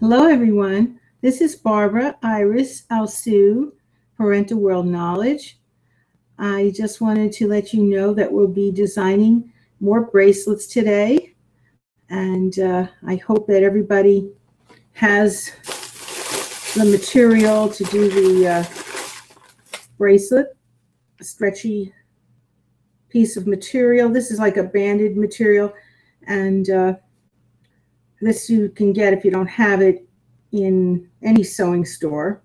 Hello, everyone. This is Barbara Iris Alsu, Parental World Knowledge. I just wanted to let you know that we'll be designing more bracelets today, and I hope that everybody has the material to do the bracelet, a stretchy piece of material. This is like a banded material, and this you can get if you don't have it in any sewing store.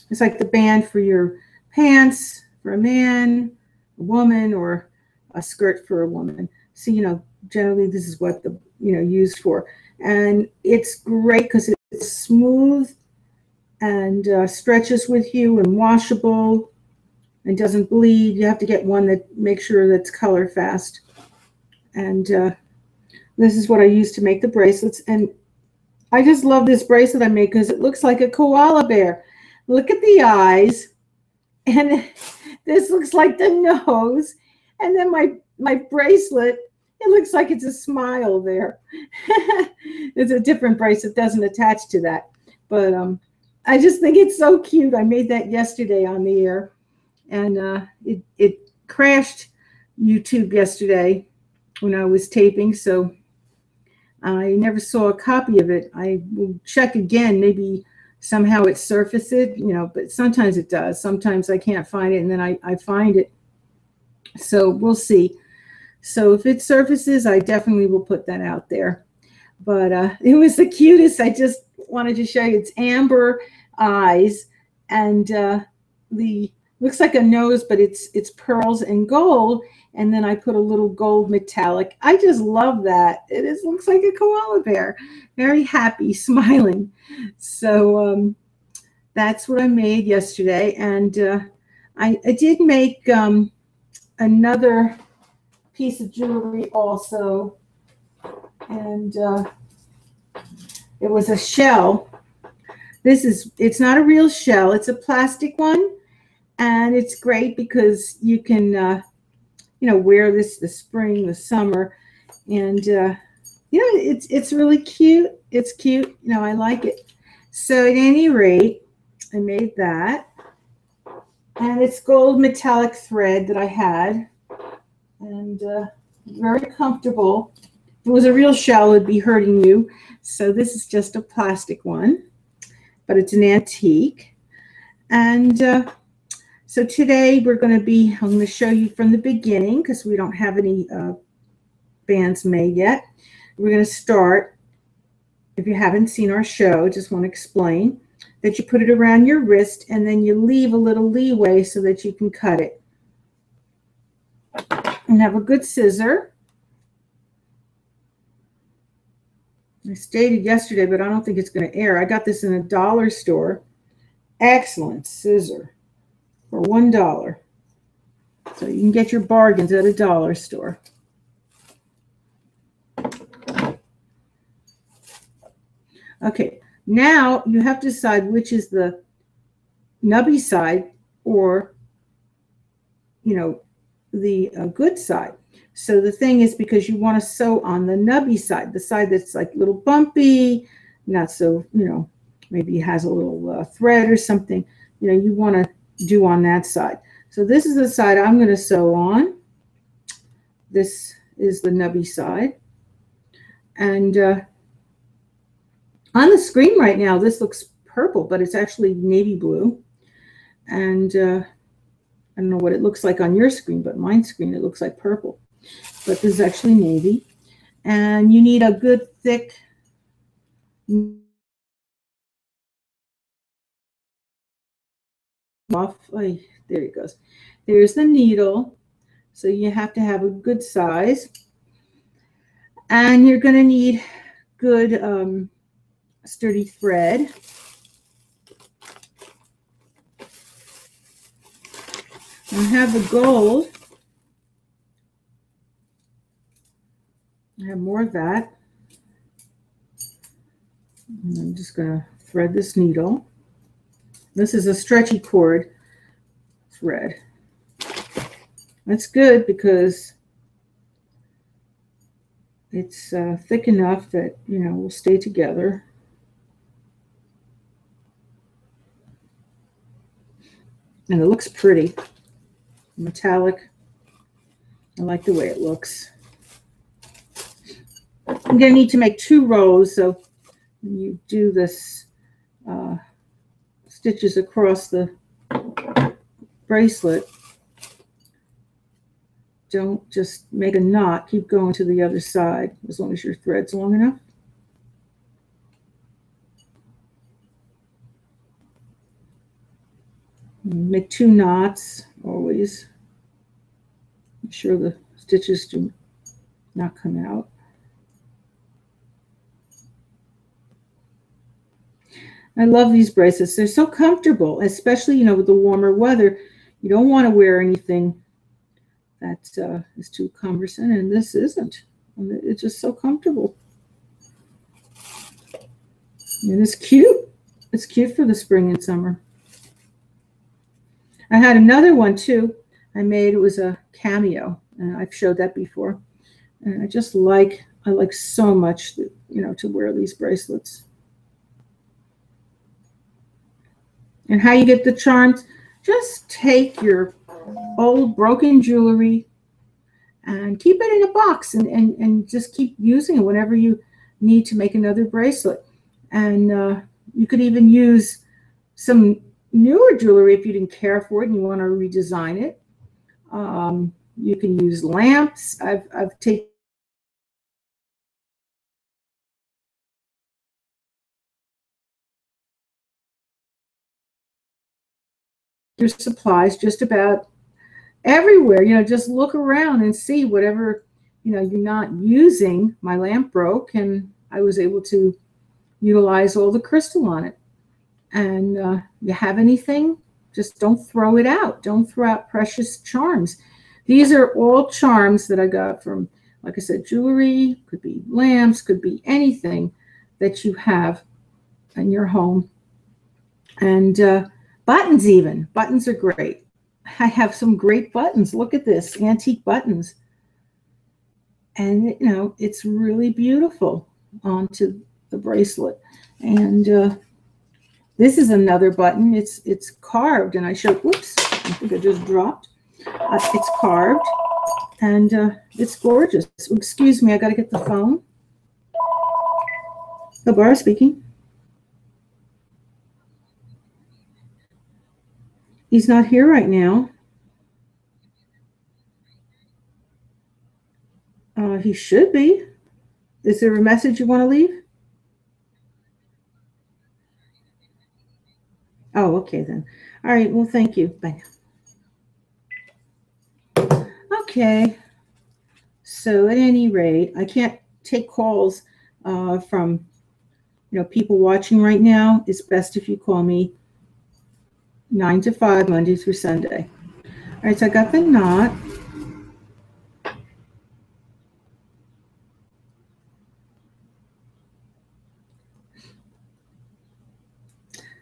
It's like the band for your pants for a man, a woman, or a skirt for a woman. So, generally this is what the, used for. And it's great because it's smooth and stretches with you and washable and doesn't bleed. You have to get one that makes sure that's color fast. And this is what I use to make the bracelets. And I just love this bracelet I made because it looks like a koala bear. Look at the eyes, and this looks like the nose, and then my bracelet, it looks like it's a smile there. It's a different bracelet, doesn't attach to that, but I just think it's so cute. I made that yesterday on the air, and it crashed YouTube yesterday when I was taping, so I never saw a copy of it. I will check again, maybe somehow it surfaces, but sometimes it does. Sometimes I can't find it, and then I find it. So we'll see. So if it surfaces, I definitely will put that out there. But it was the cutest. I just wanted to show you. It's amber eyes, and the looks like a nose, but it's pearls and gold. And then I put a little gold metallic. I just love that. It looks like a koala bear, very happy, smiling. So that's what I made yesterday. And I did make another piece of jewelry also. And it was a shell. It's not a real shell. It's a plastic one. And it's great because you can wear this the spring, the summer, and it's really cute. It's cute. I like it. So at any rate, I made that, and it's gold metallic thread that I had, and very comfortable. If it was a real shell, it would be hurting you. So this is just a plastic one, but it's an antique, and so today I'm going to show you from the beginning because we don't have any bands made yet. We're going to start, if you haven't seen our show, just want to explain that you put it around your wrist and then you leave a little leeway so that you can cut it. And have a good scissor. I stated yesterday, but I don't think it's going to air. I got this in a dollar store. Excellent scissor. For $1. So you can get your bargains at a dollar store. Okay, now you have to decide which is the nubby side or, the good side. So the thing is, because you want to sew on the nubby side, the side that's like a little bumpy, not so, maybe has a little thread or something, you want to do on that side. So this is the side I'm going to sew on. This is the nubby side. And on the screen right now, this looks purple, but it's actually navy blue. And I don't know what it looks like on your screen, but mine screen, it looks like purple. But this is actually navy. And you need a good thick there it goes. There's the needle. So you have to have a good size. And you're going to need good sturdy thread. I have the gold. I have more of that. And I'm just going to thread this needle. This is a stretchy cord thread. That's good because it's thick enough that, will stay together. And it looks pretty. Metallic. I like the way it looks. I'm going to need to make 2 rows, so when you do this stitches across the bracelet, don't just make a knot. Keep going to the other side as long as your thread's long enough. Make 2 knots always. Make sure the stitches do not come out. I love these bracelets. They're so comfortable, especially, you know, with the warmer weather. You don't want to wear anything that is too cumbersome, and this isn't. It's just so comfortable. And it's cute. It's cute for the spring and summer. I had another one too. I made, it was a cameo, and I've showed that before. And I like so much, you know, to wear these bracelets. And how you get the charms, just take your old broken jewelry and keep it in a box and just keep using it whenever you need to make another bracelet. And you could even use some newer jewelry if you didn't care for it and you want to redesign it. You can use lamps. I've taken your supplies just about everywhere. You know, just look around and see whatever, you know, you're not using. My lamp broke and I was able to utilize all the crystal on it. And you have anything, just don't throw it out. Don't throw out precious charms. These are all charms that I got from, like I said, jewelry, could be lamps, could be anything that you have in your home. And buttons even. Buttons are great. I have some great buttons. Look at this, antique buttons. And, you know, it's really beautiful onto the bracelet. And this is another button. It's carved, and I showed, oops, I think I just dropped. It's carved, and it's gorgeous. Excuse me, I got to get the phone. Barbara speaking. He's not here right now. He should be. Is there a message you want to leave? Oh, okay then. All right, well, thank you. Bye now. Okay. So at any rate, I can't take calls from, you know, people watching right now. It's best if you call me 9 to 5, Monday through Sunday. All right, so I got the knot.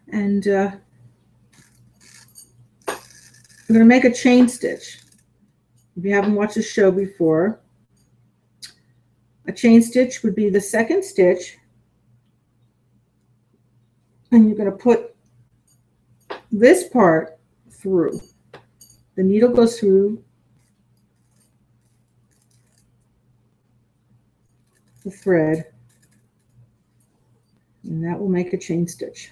And we're going to make a chain stitch. If you haven't watched the show before, a chain stitch would be the second stitch. And you're going to put this part through. The needle goes through the thread, and that will make a chain stitch.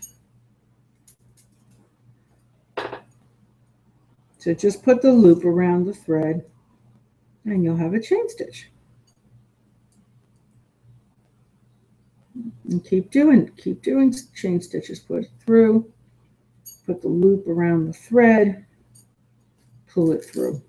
So just put the loop around the thread and you'll have a chain stitch. And keep doing chain stitches. Put it through, put the loop around the thread, pull it through.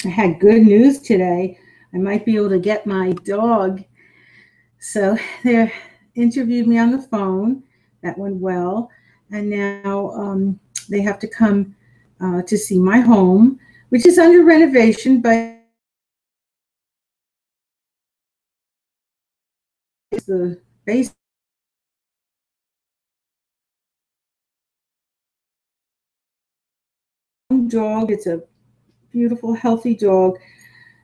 I had good news today. I might be able to get my dog. So they interviewed me on the phone. That went well. And now they have to come to see my home, which is under renovation, but the base dog. It's a beautiful, healthy dog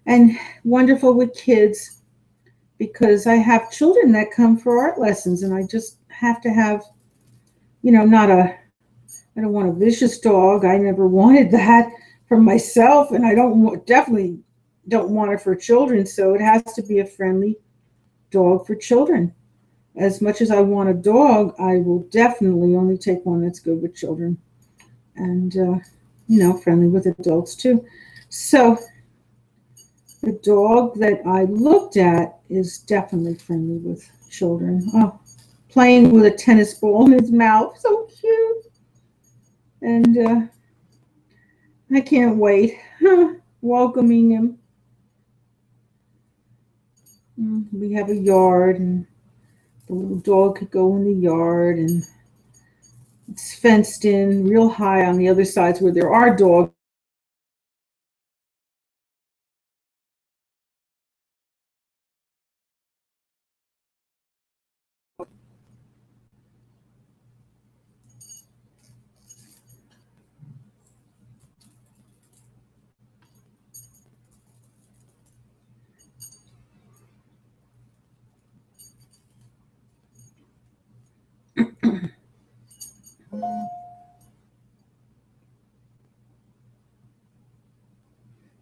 and wonderful with kids because I have children that come for art lessons and I just have to have, I don't want a vicious dog. I never wanted that for myself and I definitely don't want it for children. So it has to be a friendly dog for children. As much as I want a dog, I will definitely only take one that's good with children and, friendly with adults too. So the dog that I looked at is definitely friendly with children. Oh, playing with a tennis ball in his mouth, so cute. And I can't wait welcoming him. We have a yard and the little dog could go in the yard and it's fenced in real high on the other sides where there are dogs.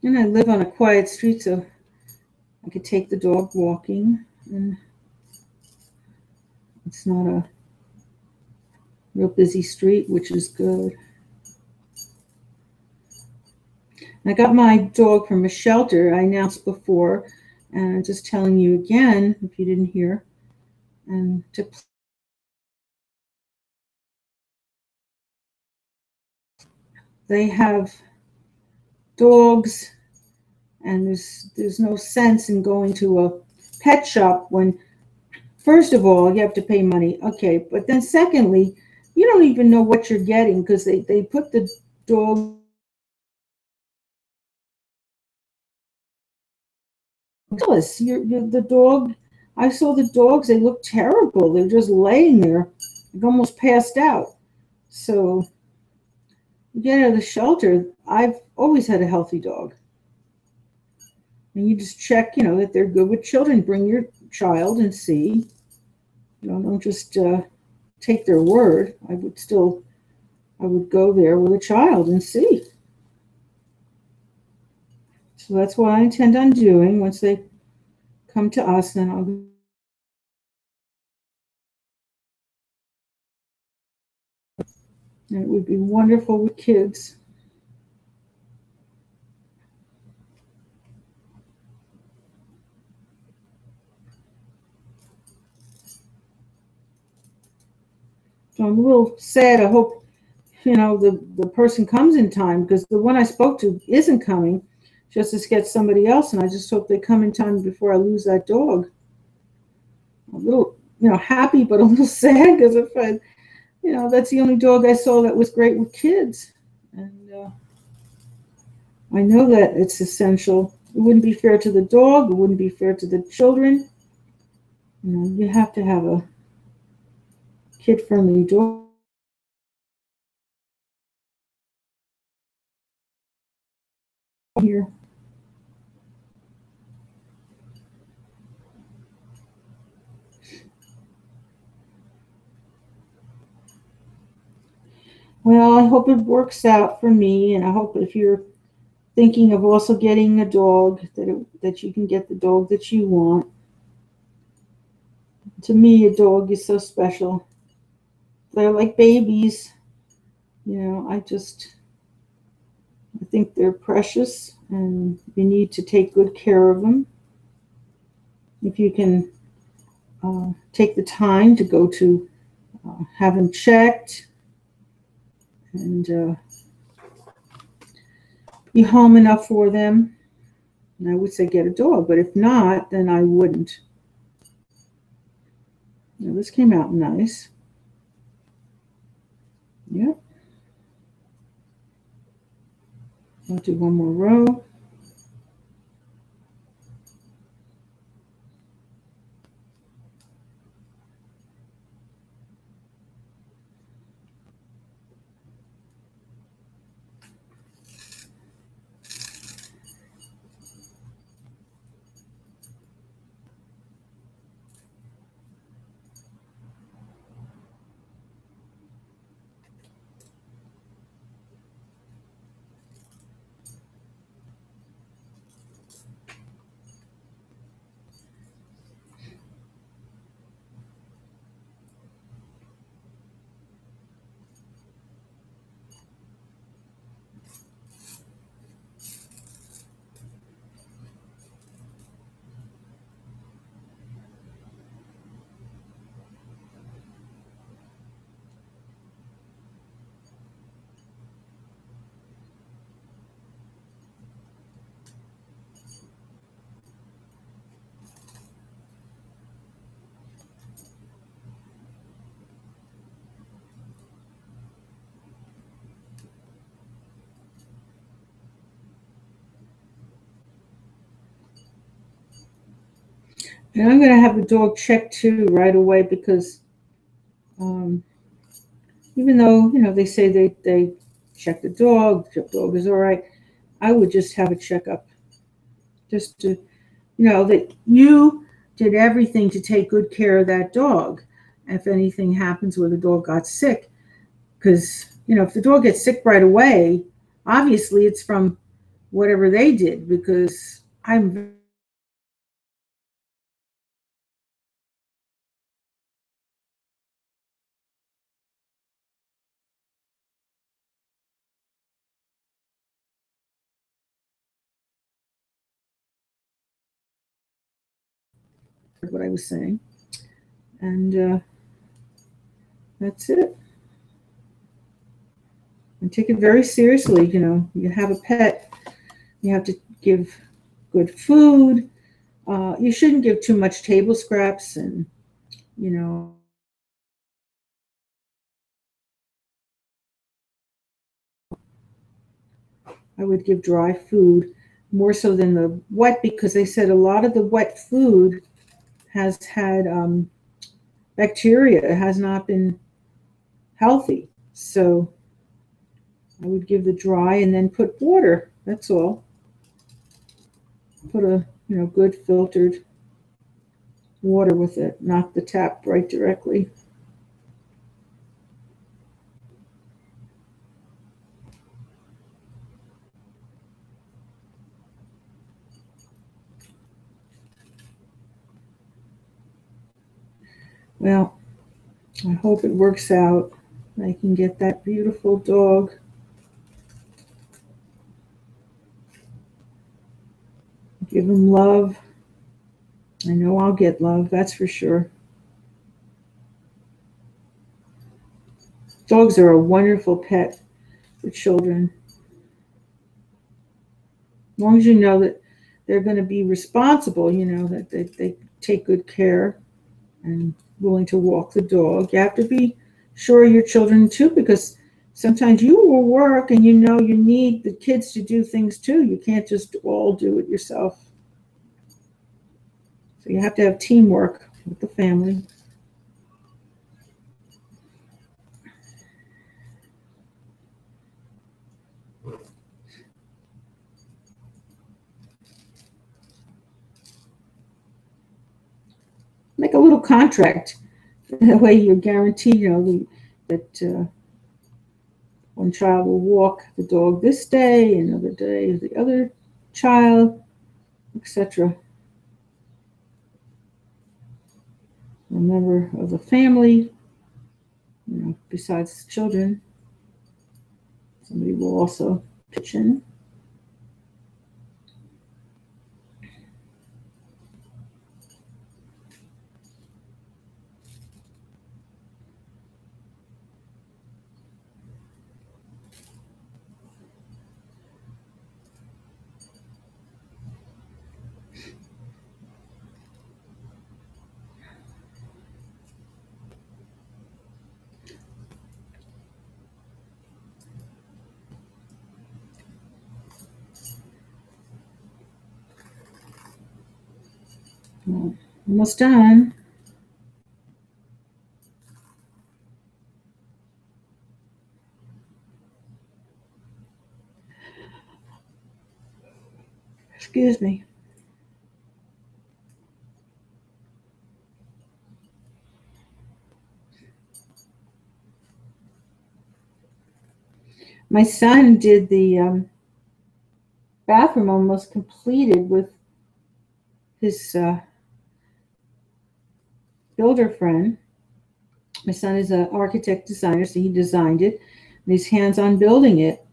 And I live on a quiet street, so I could take the dog walking. And it's not a real busy street, which is good. I got my dog from a shelter I announced before, and I'm just telling you again, if you didn't hear, and they have dogs, and there's no sense in going to a pet shop when, first of all, you have to pay money. Okay, but then secondly, you don't even know what you're getting because they put the dog. The dog, I saw the dogs, they look terrible. They're just laying there, like almost passed out. So you get out of the shelter, I've always had a healthy dog. And you just check, that they're good with children. Bring your child and see. Don't just take their word. I would go there with a child and see. So that's what I intend on doing once they come to us. Then and it would be wonderful with kids. So I'm a little sad. I hope, the person comes in time because the one I spoke to isn't coming. Just to get somebody else, and I just hope they come in time before I lose that dog. A little, happy, but a little sad because if that's the only dog I saw that was great with kids. And I know that it's essential. It wouldn't be fair to the dog. It wouldn't be fair to the children. You have to have a kid-friendly dog. Here. Well, I hope it works out for me, and I hope if you're thinking of also getting a dog, that you can get the dog that you want. To me, a dog is so special. They're like babies. I think they're precious, and you need to take good care of them. If you can take the time to go to have them checked and be home enough for them. And I would say get a dog, but if not, then I wouldn't. Now this came out nice. Yep. I'll do one more row. And I'm going to have the dog checked too right away because even though, they say they check the dog is all right, I would just have a checkup just to, that you did everything to take good care of that dog. If anything happens where the dog got sick, because, if the dog gets sick right away, obviously it's from whatever they did, because I'm what I was saying. And that's it. And take it very seriously. You have a pet, you have to give good food. You shouldn't give too much table scraps, and you know I would give dry food more so than the wet, because they said a lot of the wet food has had bacteria. It has not been healthy. So I would give the dry and then put water. That's all. Put a good filtered water with it, not the tap right directly. Well, I hope it works out. I can get that beautiful dog. Give him love. I know I'll get love, that's for sure. Dogs are a wonderful pet for children. As long as you know that they're going to be responsible, that they take good care and willing to walk the dog. You have to be sure of your children too, because sometimes you will work and you need the kids to do things too. You can't just all do it yourself. So you have to have teamwork with the family. Make a little contract. That way you're guaranteed, that one child will walk the dog this day, another day the other child, etc. A member of the family, besides children, somebody will also pitch in. Almost done. Excuse me. My son did the bathroom almost completed with his builder friend. My son is an architect designer, so he designed it, and he's hands-on building it,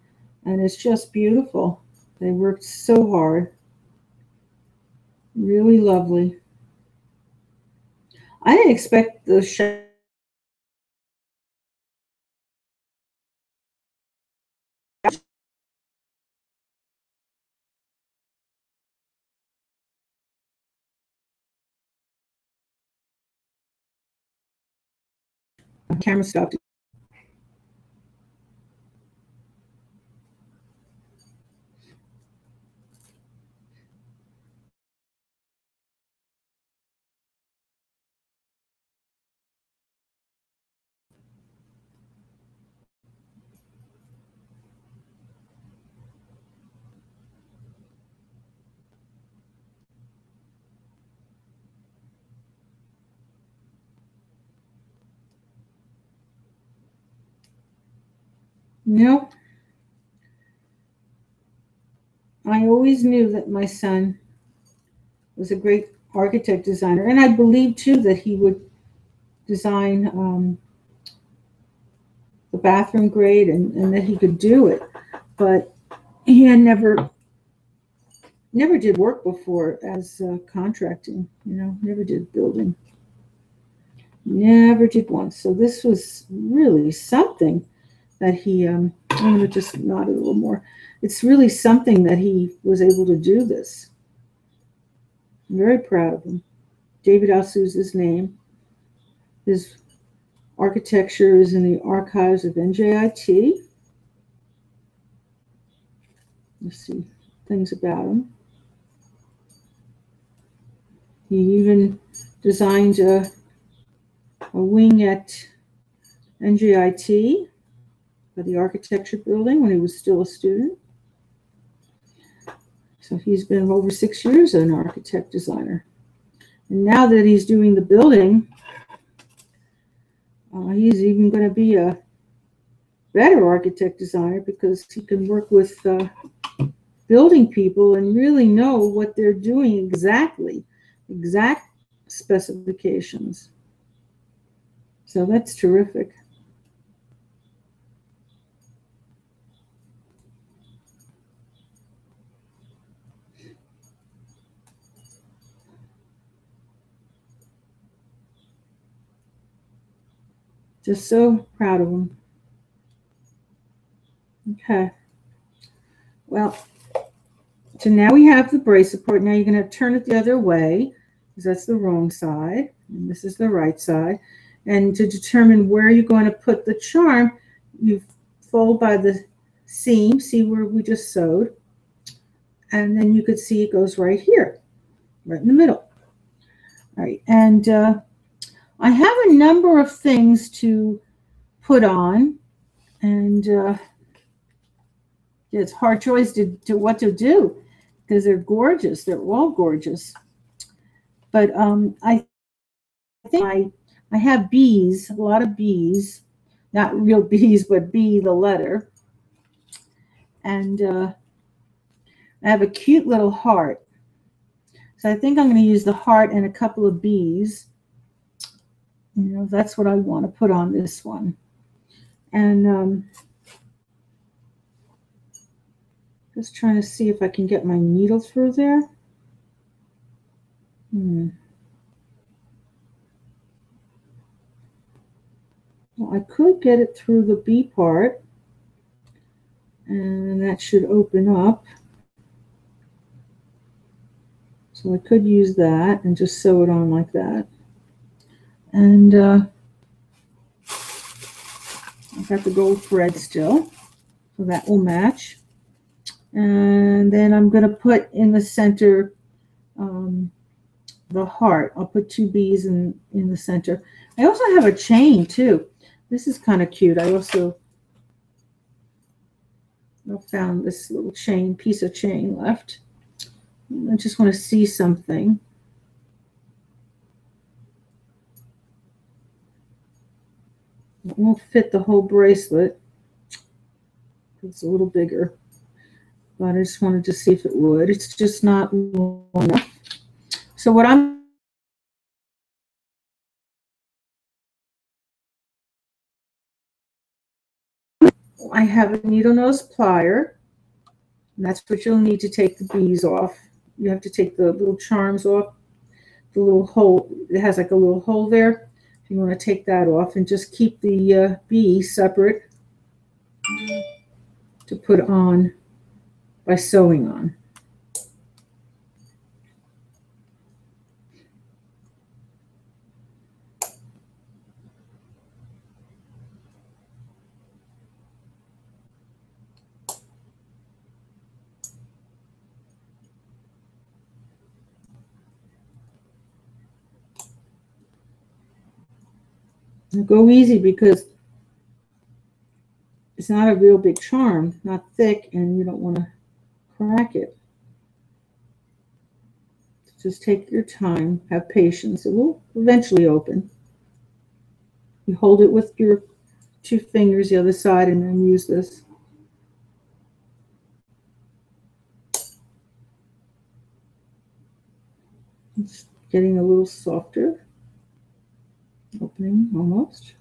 and it's just beautiful. They worked so hard. Really lovely. I didn't expect the camera stopped. No, I always knew that my son was a great architect designer, and I believed too that he would design the bathroom great, and that he could do it. But he had never did work before as contracting. Never did building. Never did once. So this was really something that he. I'm going to just nod a little more. It's really something that he was able to do this. I'm very proud of him. David Alsu's his name. His architecture is in the archives of NJIT. Let's see things about him. He even designed a wing at NJIT for the architecture building when he was still a student. So he's been over 6 years an architect designer. And now that he's doing the building, he's even going to be a better architect designer because he can work with building people and really know what they're doing exact specifications. So that's terrific. Just so proud of him. Okay. Well, so now we have the bracelet part. Now you're going to turn it the other way because that's the wrong side, and this is the right side. And to determine where you're going to put the charm, you fold by the seam, see where we just sewed, and then you could see it goes right here, right in the middle. All right, and I have a number of things to put on, and it's a hard choice to what to do because they're gorgeous. They're all gorgeous. But I think I have bees, a lot of bees, not real bees, but bee, the letter. And I have a cute little heart. So I think I'm going to use the heart and a couple of bees. That's what I want to put on this one. And just trying to see if I can get my needle through there. Well, I could get it through the bee part, and that should open up. So I could use that and just sew it on like that. And I've got the gold thread still, so that will match. And then I'm going to put in the center the heart. I'll put 2 bees in the center. I also have a chain too. This is kind of cute. I found this little piece of chain left. I just want to see something. It won't fit the whole bracelet. It's a little bigger. But I just wanted to see if it would. It's just not long enough. So what I have a needle nose plier, and that's what you'll need to take the bees off. You have to take the little charms off, the little hole. It has like a little hole there. You want to take that off and just keep the bee separate to put on by sewing on. Go easy because it's not a real big charm, not thick, and you don't want to crack it. Just take your time, have patience. It will eventually open. You hold it with your 2 fingers the other side and then use this. It's getting a little softer. Opening almost.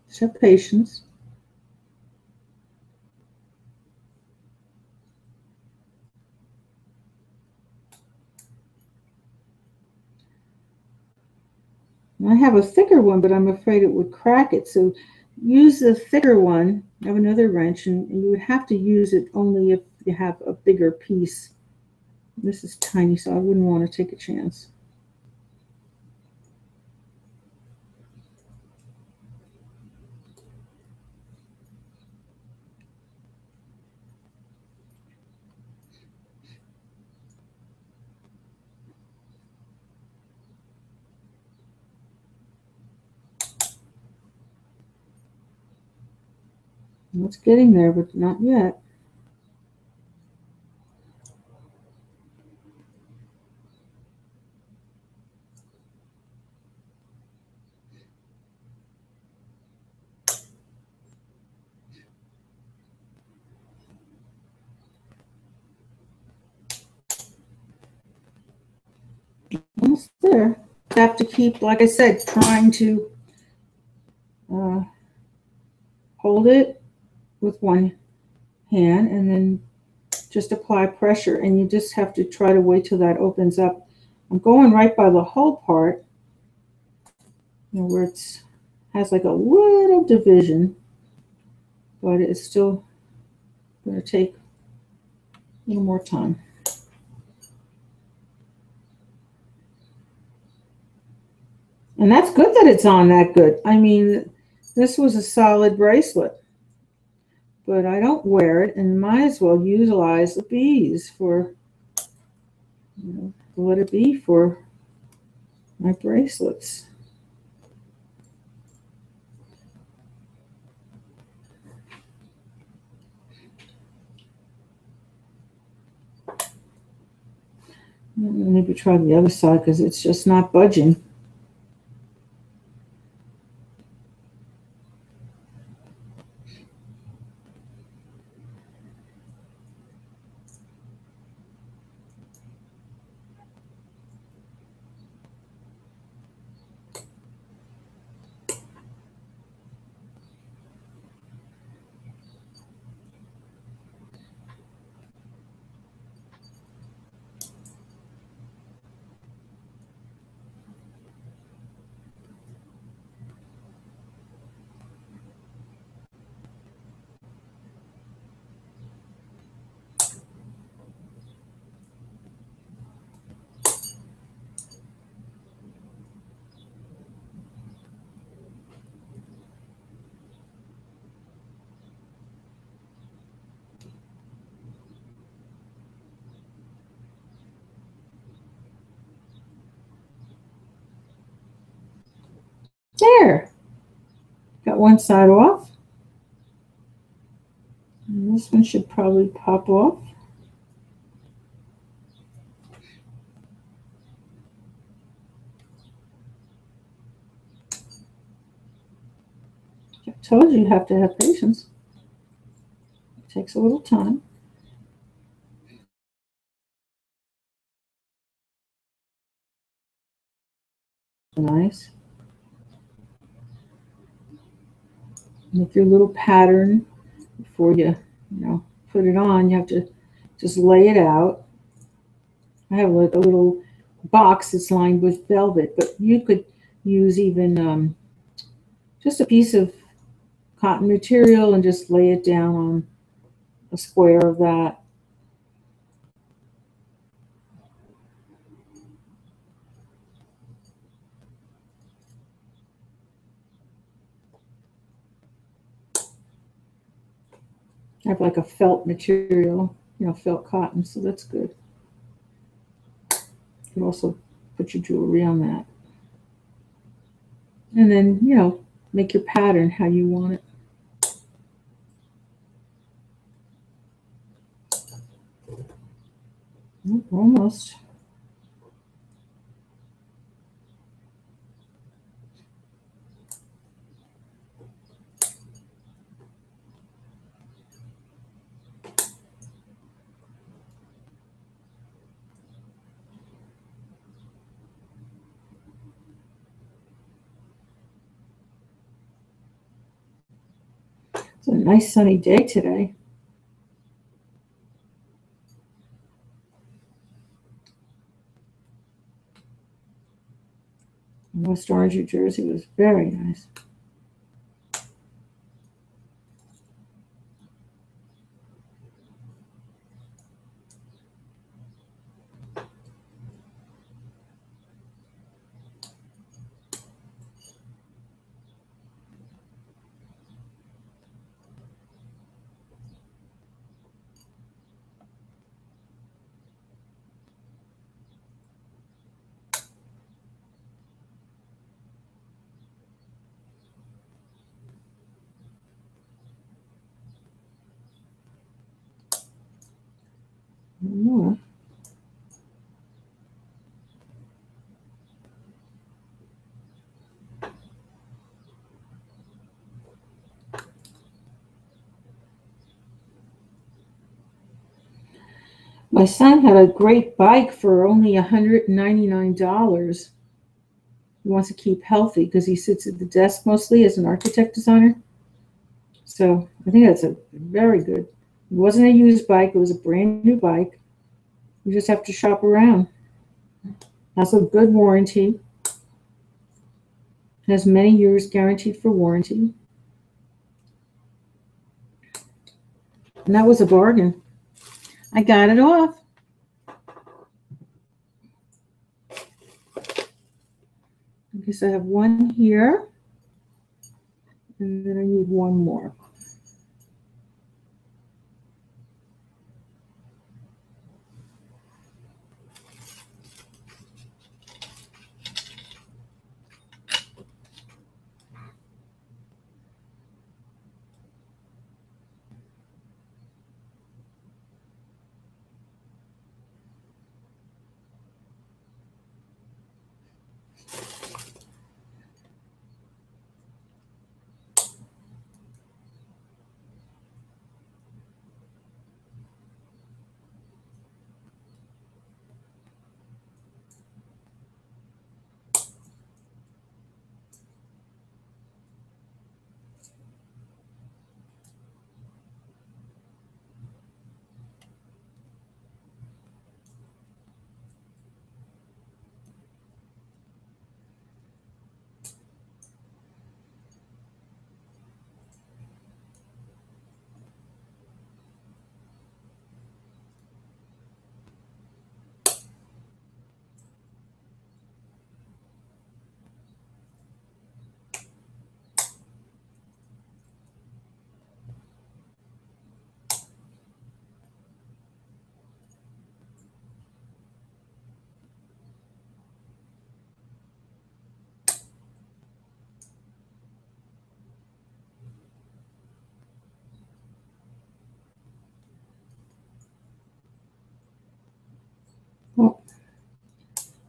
Just have patience. I have a thicker one, but I'm afraid it would crack it. So use the thicker one. I have another wrench, and you would have to use it only if you have a bigger piece. This is tiny, so I wouldn't want to take a chance. It's getting there, but not yet. Almost there. You have to keep, like I said, trying to hold it with one hand and then just apply pressure, and you just have to try to wait till that opens up. I'm going right by the hole part, where it has like a little division, but it's still going to take a little more time. And that's good that it's on that good. I mean, this was a solid bracelet, but I don't wear it and might as well utilize the bees for, let it be for my bracelets. Maybe try the other side because it's just not budging. got one side off. And this one should probably pop off. I told you have to have patience. It takes a little time. Nice. Make your little pattern before you put it on. You have to just lay it out. I have like a little box that's lined with velvet, but you could use even just a piece of cotton material and just lay it down on a square of that. I have like a felt material, felt cotton, so that's good. You can also put your jewelry on that. And then, make your pattern how you want it. Almost. It's a nice sunny day today. West Orange, New Jersey was very nice. More. My son had a great bike for only $199. He wants to keep healthy because he sits at the desk mostly as an architect designer. So I think that's a very good. It wasn't a used bike. It was a brand new bike. You just have to shop around. Has a good warranty. Has many years guaranteed for warranty. And that was a bargain. I got it off. I guess I have one here. And then I need one more.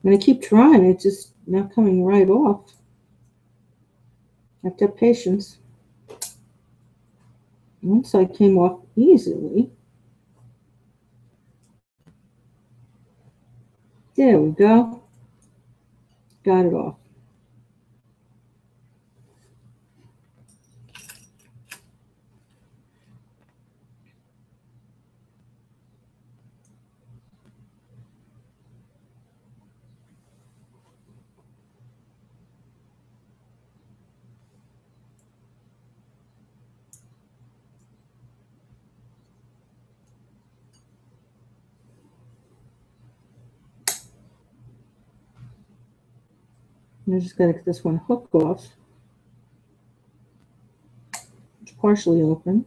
I'm going to keep trying. It's just not coming right off. I have to have patience. One side came off easily. There we go. Got it off. I just got to get this one hook off. It's partially open.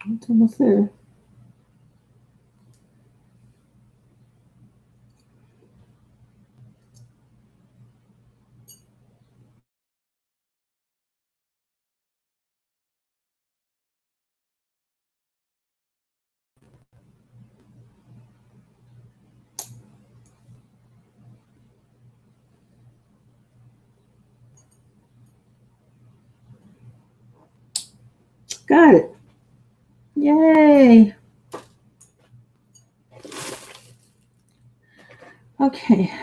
It's almost there. Got it. Yay. Okay.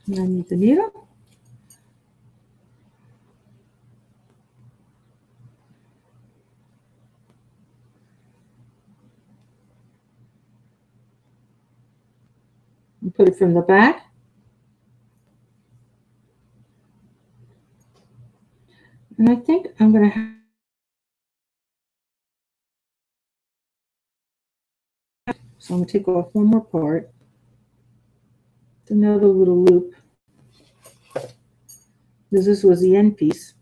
And I need the needle. And put it from the back. And I think I'm going to so I'm going to take off one more part. It's another little loop. Because this was the end piece.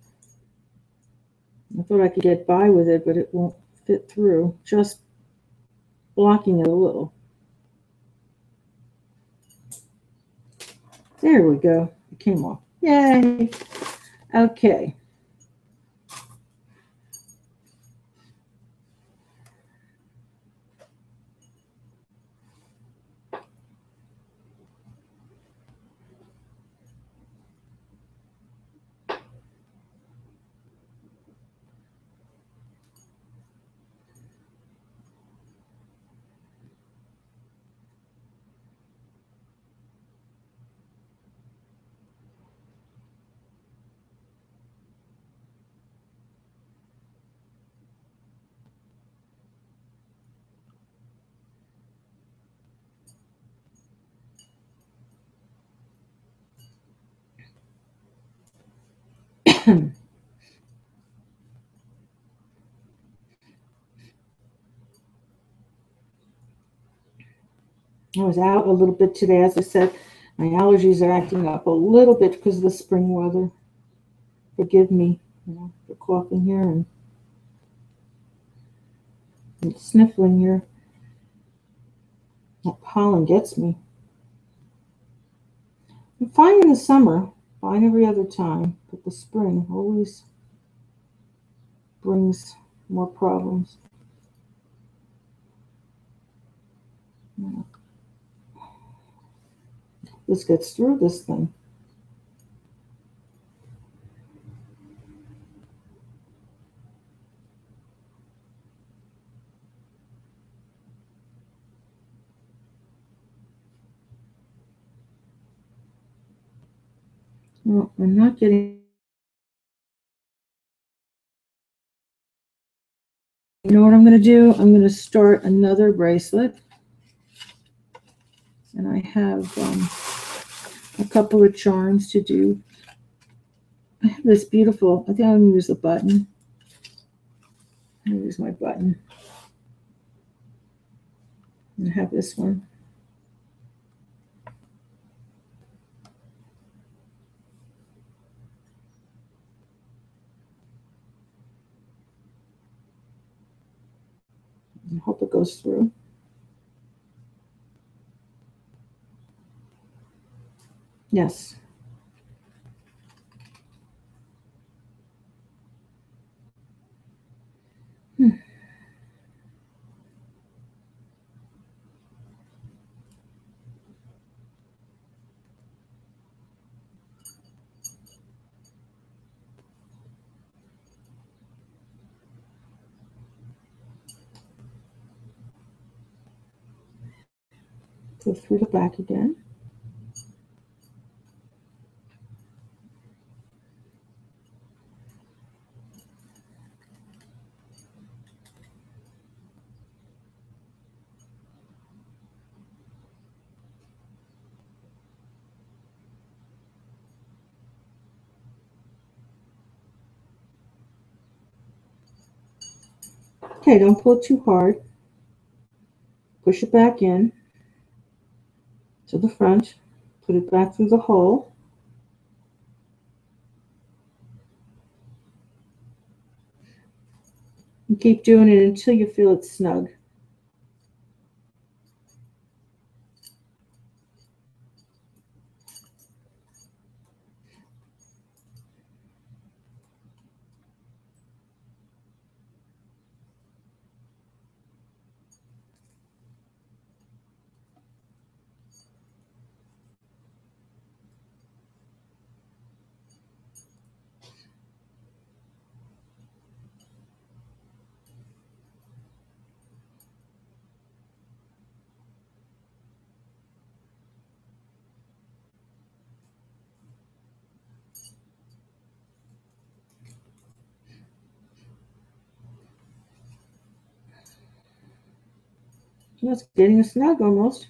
I thought I could get by with it, but it won't fit through. Just blocking it a little. There we go. It came off. Yay. Okay. I was out a little bit today. As I said, my allergies are acting up a little bit because of the spring weather. Forgive me, for coughing here and sniffling here. That pollen gets me. I'm fine in the summer, fine every other time, but the spring always brings more problems. This gets through this thing. Well, I'm not getting. You know what I'm going to do? I'm going to start another bracelet. And I have a couple of charms to do. I have this beautiful, I think I'm going to use a button. I'm going to use my button. I have this one. I hope it goes through. Yes. Go through the back again. Okay, don't pull it too hard. Push it back in to the front. Put it back through the hole. And keep doing it until you feel it snug. That's getting a snug almost.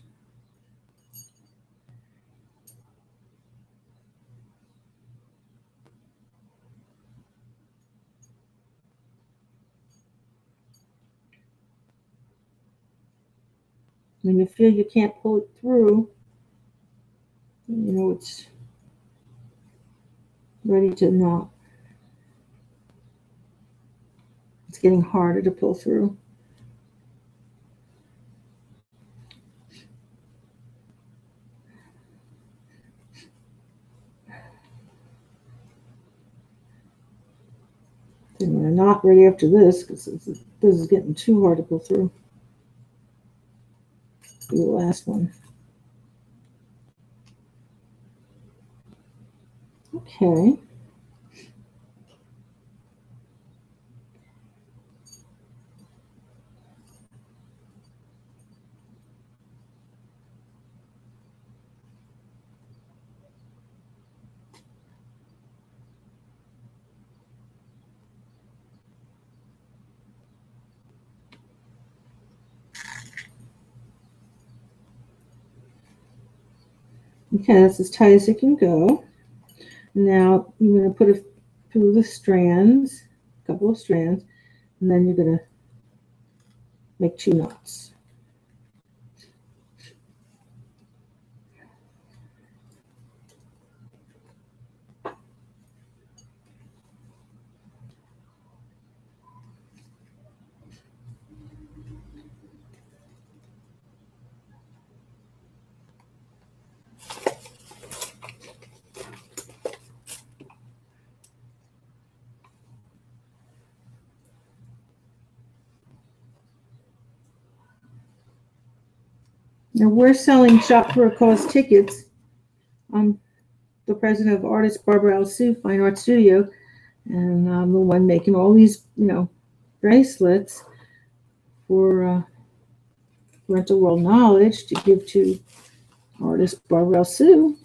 When you feel you can't pull it through, it's ready to knot. It's getting harder to pull through. And we're not ready after this because this is getting too hard to pull through. Do the last one. Okay. Okay, that's as tight as it can go. Now I'm going to put through the strands, a couple of strands, and then you're going to make 2 knots. Now we're selling Shop for a Cause tickets. I'm the president of artist Barbara Alsou Fine Art Studio, and I'm the one making all these, bracelets for Parental World Knowledge to give to artist Barbara Alsou.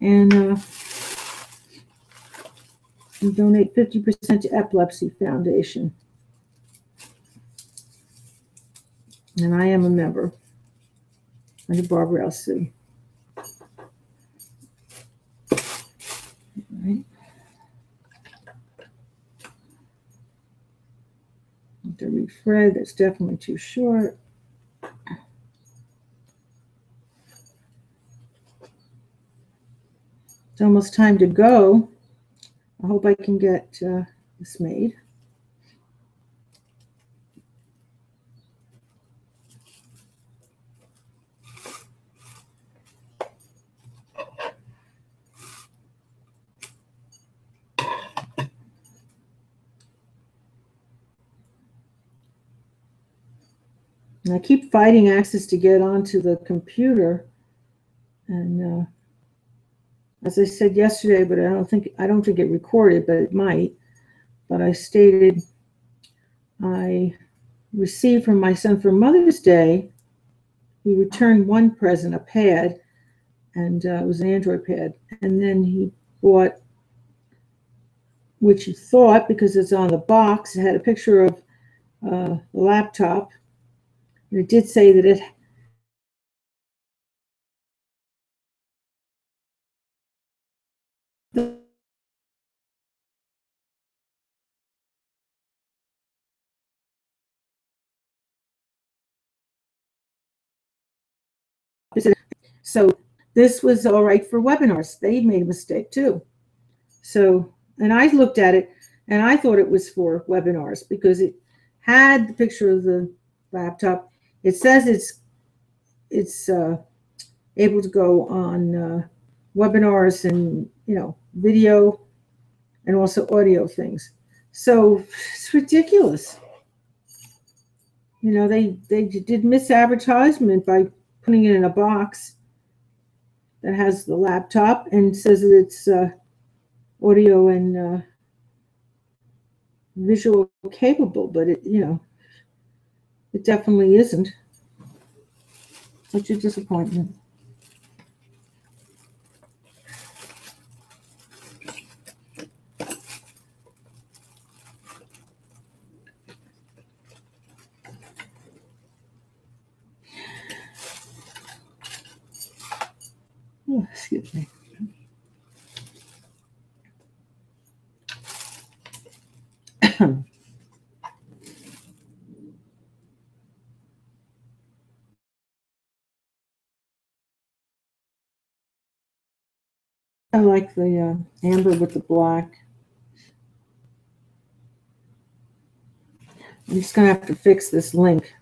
And we donate 50% to Epilepsy Foundation. And I am a member under Barbara Alsou. Right. To refred, that's definitely too short. It's almost time to go. I hope I can get this made. And I keep fighting access to get onto the computer, and as I said yesterday, but I don't think it recorded, but it might. But I stated I received from my son for Mother's Day. He returned one present, a pad, and it was an Android pad, and then he bought, which he thought, because it's on the box, it had a picture of the laptop. And it did say that it so this was all right for webinars. They made a mistake too. So, and I looked at it and I thought it was for webinars because it had the picture of the laptop. It says it's able to go on webinars and video and also audio things. So it's ridiculous. They did misadvertisement by putting it in a box that has the laptop and says that it's audio and visual capable, but it definitely isn't. Such a disappointment. Oh, excuse me. I like the amber with the black. I'm just going to have to fix this link.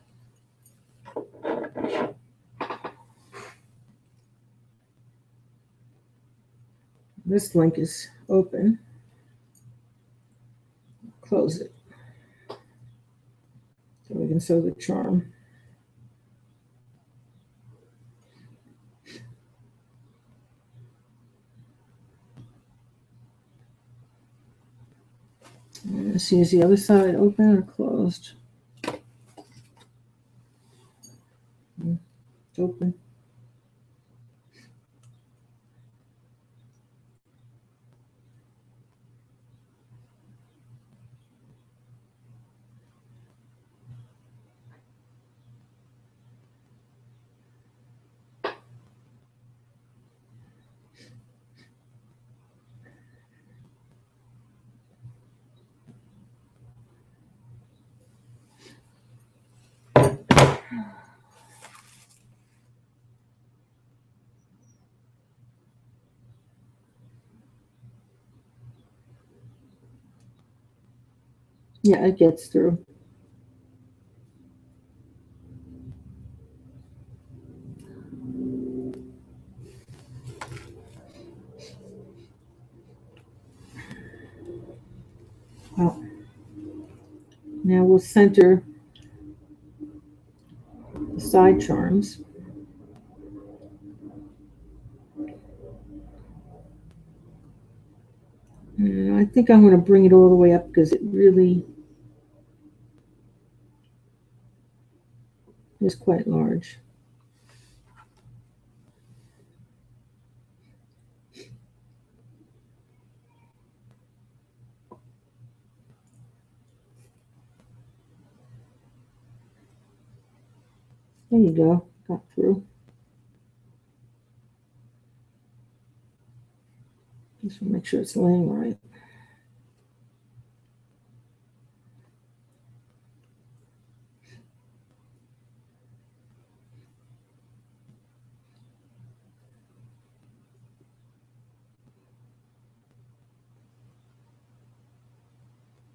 This link is open. Close it so we can sew the charm. Let's see, is the other side open or closed? It's open. Yeah, it gets through. Well, now we'll center the side charms. And I think I'm going to bring it all the way up because it really is quite large. There you go, got through. Just want to make sure it's laying right.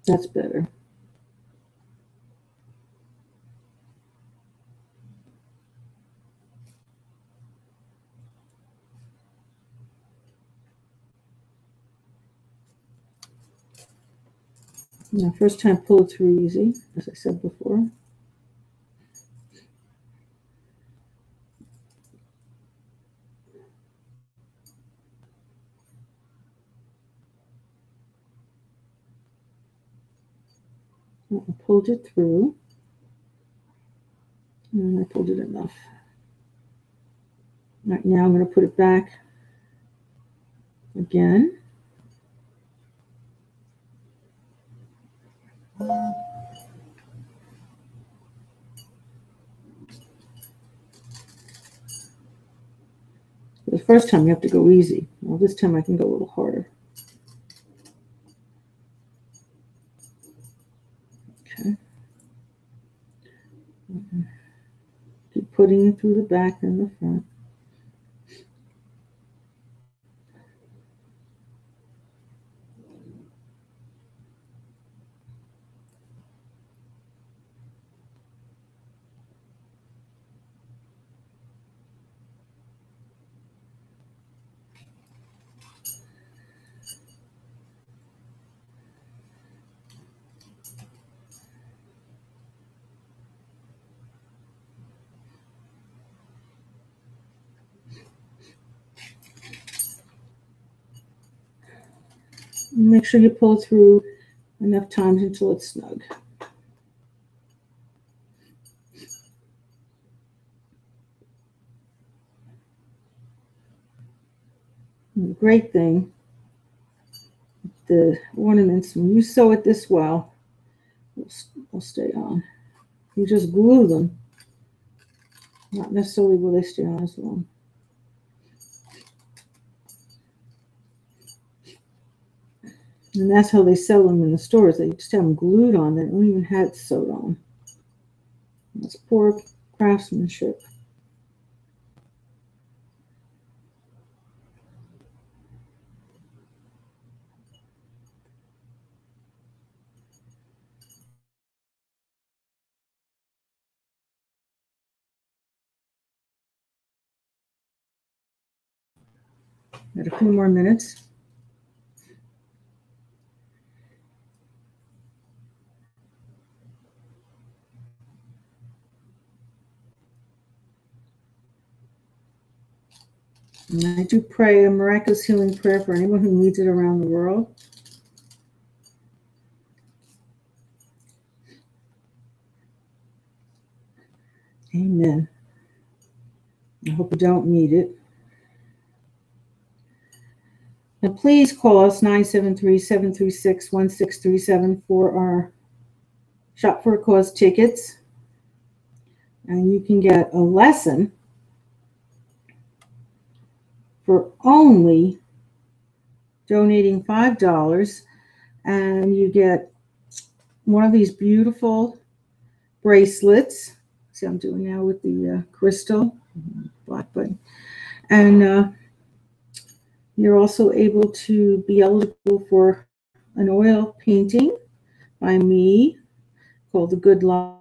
That's better. Now, first time pull it through easy, as I said before. I pulled it through, and I pulled it enough. Right now, I'm going to put it back again. The first time you have to go easy. Well, this time I can go a little harder. Okay. Keep putting it through the back and the front. Make sure you pull through enough times until it's snug. And the great thing, the ornaments, when you sew it this well, will stay on. You just glue them. Not necessarily will they stay on as long. And that's how they sell them in the stores. They just have them glued on. They don't even have it sewed on. That's poor craftsmanship. Got a few more minutes. And I do pray a miraculous healing prayer for anyone who needs it around the world. Amen. I hope you don't need it. Now, please call us 973-736-1637 for our Shop for a Cause tickets. And you can get a lesson for only donating $5. And you get one of these beautiful bracelets. See, I'm doing now with the crystal, black button. And you're also able to be eligible for an oil painting by me called The Good Life.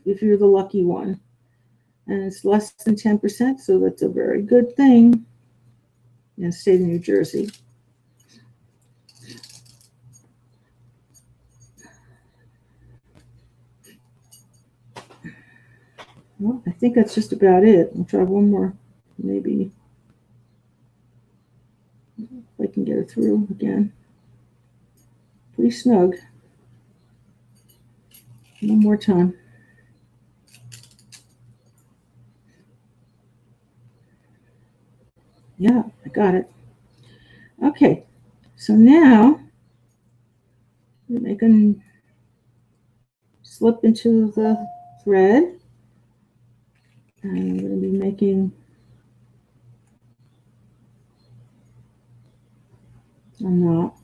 If you're the lucky one. And it's less than 10%, so that's a very good thing in the state of New Jersey. Well, I think that's just about it. I'll try one more, maybe if I can get it through again. Pretty snug. One more time. Yeah, I got it. Okay, so now I can slip into the thread, and I'm going to be making a knot.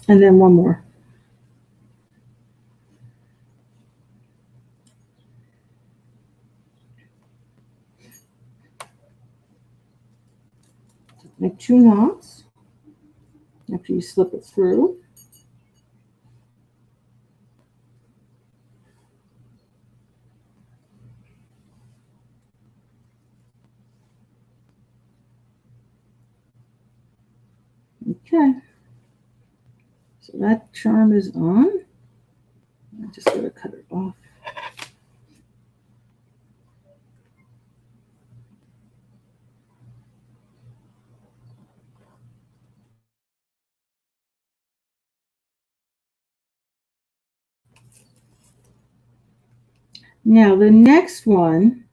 And then one more. Make 2 knots after you slip it through. Okay, so that charm is on. I just got to cut it off. Now the next one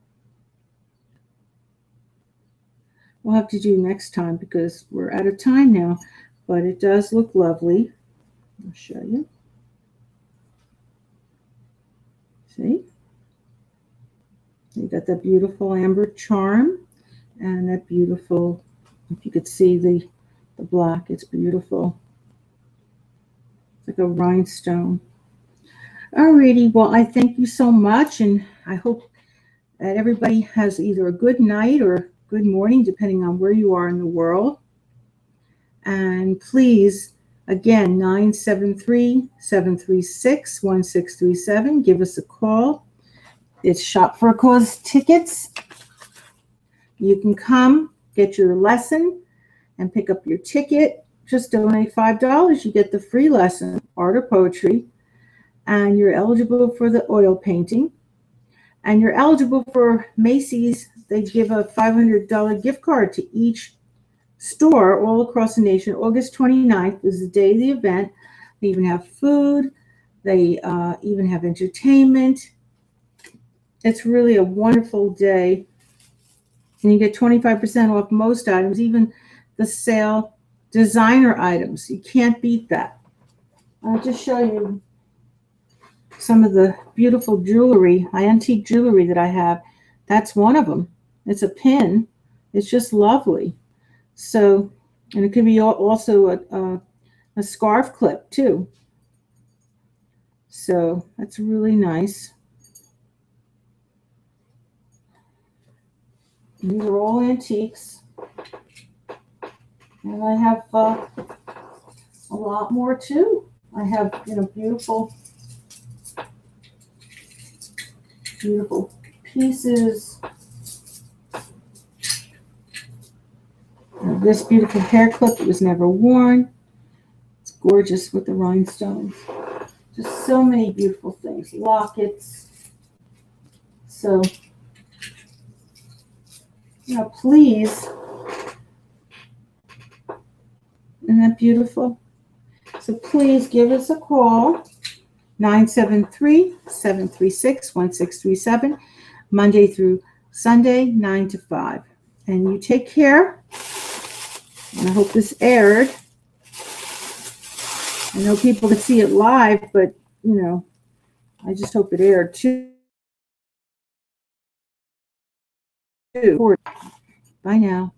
we'll have to do next time because we're out of time now, but it does look lovely. I'll show you. See? You got that beautiful amber charm and that beautiful, if you could see the black, it's beautiful. It's like a rhinestone. Alrighty, well, I thank you so much, and I hope that everybody has either a good night or good morning, depending on where you are in the world. And please, again, 973-736-1637. Give us a call. It's Shop for a Cause tickets. You can come, get your lesson, and pick up your ticket. Just donate $5. You get the free lesson, Art or Poetry, and you're eligible for the oil painting. And you're eligible for Macy's. They give a $500 gift card to each store all across the nation. August 29th is the day of the event. They even have food. They even have entertainment. It's really a wonderful day. And you get 25% off most items, even the sale designer items. You can't beat that. I'll just show you some of the beautiful jewelry, antique jewelry that I have. That's one of them. It's a pin. It's just lovely. So, and it could be also a scarf clip too. So that's really nice. These are all antiques. And I have a lot more too. I have, beautiful pieces. This beautiful hair clip that was never worn. It's gorgeous with the rhinestones. Just so many beautiful things. Lockets. So, please Isn't that beautiful? So please give us a call, 973-736-1637, Monday through Sunday, 9 to 5. And you take care. And I hope this aired. I know people can see it live, but, you know, I just hope it aired too. Bye now.